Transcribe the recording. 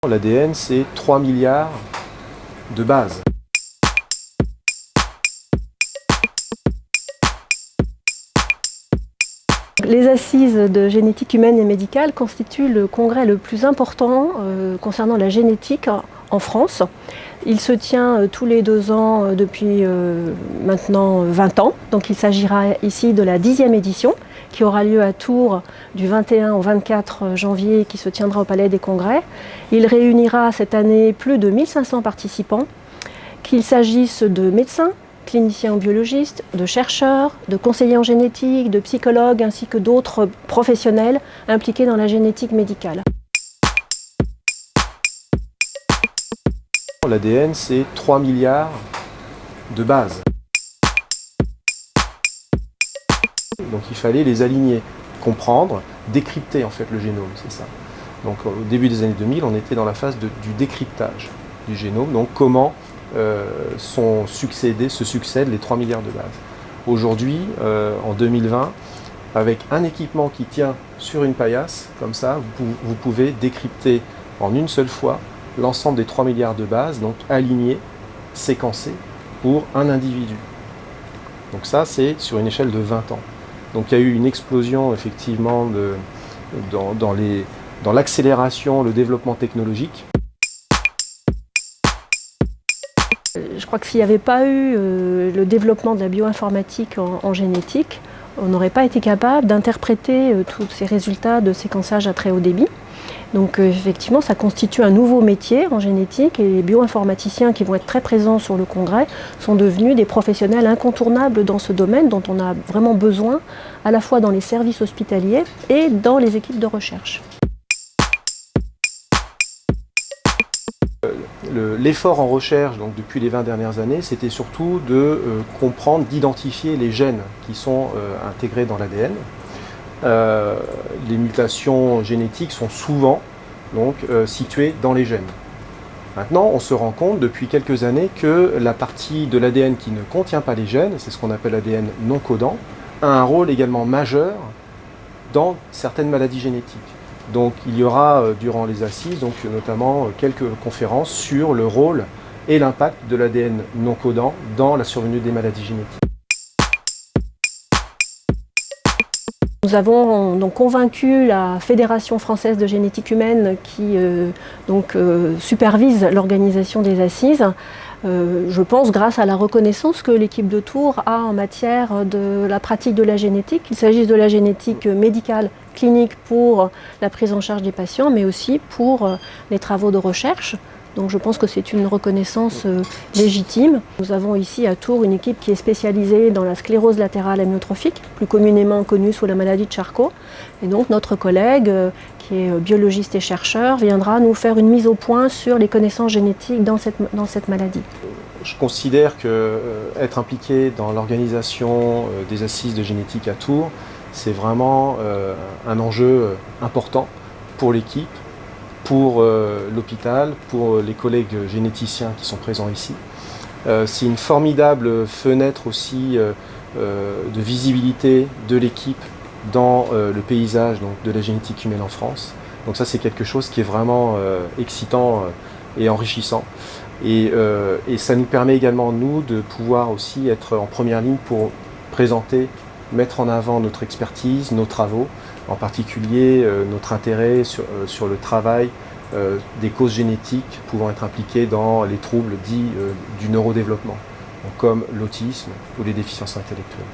L'ADN, c'est 3 milliards de bases. Les assises de génétique humaine et médicale constituent le congrès le plus important concernant la génétique en France. Il se tient tous les 2 ans depuis maintenant 20 ans. Donc il s'agira ici de la 10e édition qui aura lieu à Tours du 21 au 24 janvier, qui se tiendra au Palais des Congrès. Il réunira cette année plus de 1500 participants, qu'il s'agisse de médecins, cliniciens ou biologistes, de chercheurs, de conseillers en génétique, de psychologues ainsi que d'autres professionnels impliqués dans la génétique médicale. L'ADN, c'est 3 milliards de bases. Donc il fallait les aligner, comprendre, décrypter en fait le génome, c'est ça. Donc au début des années 2000, on était dans la phase du décryptage du génome, donc comment se succèdent les 3 milliards de bases. Aujourd'hui, en 2020, avec un équipement qui tient sur une paillasse, comme ça, vous pouvez décrypter en une seule fois l'ensemble des 3 milliards de bases, donc alignées, séquencées pour un individu. Donc ça, c'est sur une échelle de 20 ans. Donc il y a eu une explosion effectivement dans l'accélération, le développement technologique. Je crois que s'il n'y avait pas eu le développement de la bioinformatique en génétique, on n'aurait pas été capable d'interpréter tous ces résultats de séquençage à très haut débit. Donc effectivement, ça constitue un nouveau métier en génétique et les bioinformaticiens qui vont être très présents sur le congrès sont devenus des professionnels incontournables dans ce domaine dont on a vraiment besoin à la fois dans les services hospitaliers et dans les équipes de recherche. L'effort en recherche donc, depuis les 20 dernières années, c'était surtout de comprendre, d'identifier les gènes qui sont intégrés dans l'ADN. Les mutations génétiques sont souvent donc, situées dans les gènes. Maintenant, on se rend compte depuis quelques années que la partie de l'ADN qui ne contient pas les gènes, c'est ce qu'on appelle l'ADN non codant, a un rôle également majeur dans certaines maladies génétiques. Donc il y aura durant les assises donc, notamment quelques conférences sur le rôle et l'impact de l'ADN non codant dans la survenue des maladies génétiques. Nous avons donc convaincu la Fédération française de génétique humaine qui supervise l'organisation des assises, je pense grâce à la reconnaissance que l'équipe de Tours a en matière de la pratique de la génétique, qu'il s'agisse de la génétique médicale, clinique pour la prise en charge des patients, mais aussi pour les travaux de recherche. Donc je pense que c'est une reconnaissance légitime. Nous avons ici à Tours une équipe qui est spécialisée dans la sclérose latérale amyotrophique, plus communément connue sous la maladie de Charcot. Et donc notre collègue, qui est biologiste et chercheur, viendra nous faire une mise au point sur les connaissances génétiques dans cette maladie. Je considère qu'être impliqué dans l'organisation des assises de génétique à Tours, c'est vraiment un enjeu important pour l'équipe, pour l'hôpital, pour les collègues généticiens qui sont présents ici. C'est une formidable fenêtre aussi de visibilité de l'équipe dans le paysage donc, de la génétique humaine en France. Donc ça c'est quelque chose qui est vraiment excitant et enrichissant. Et ça nous permet également, nous, de pouvoir aussi être en première ligne pour présenter, mettre en avant notre expertise, nos travaux, en particulier notre intérêt sur le travail des causes génétiques pouvant être impliquées dans les troubles dits du neurodéveloppement, comme l'autisme ou les déficiences intellectuelles.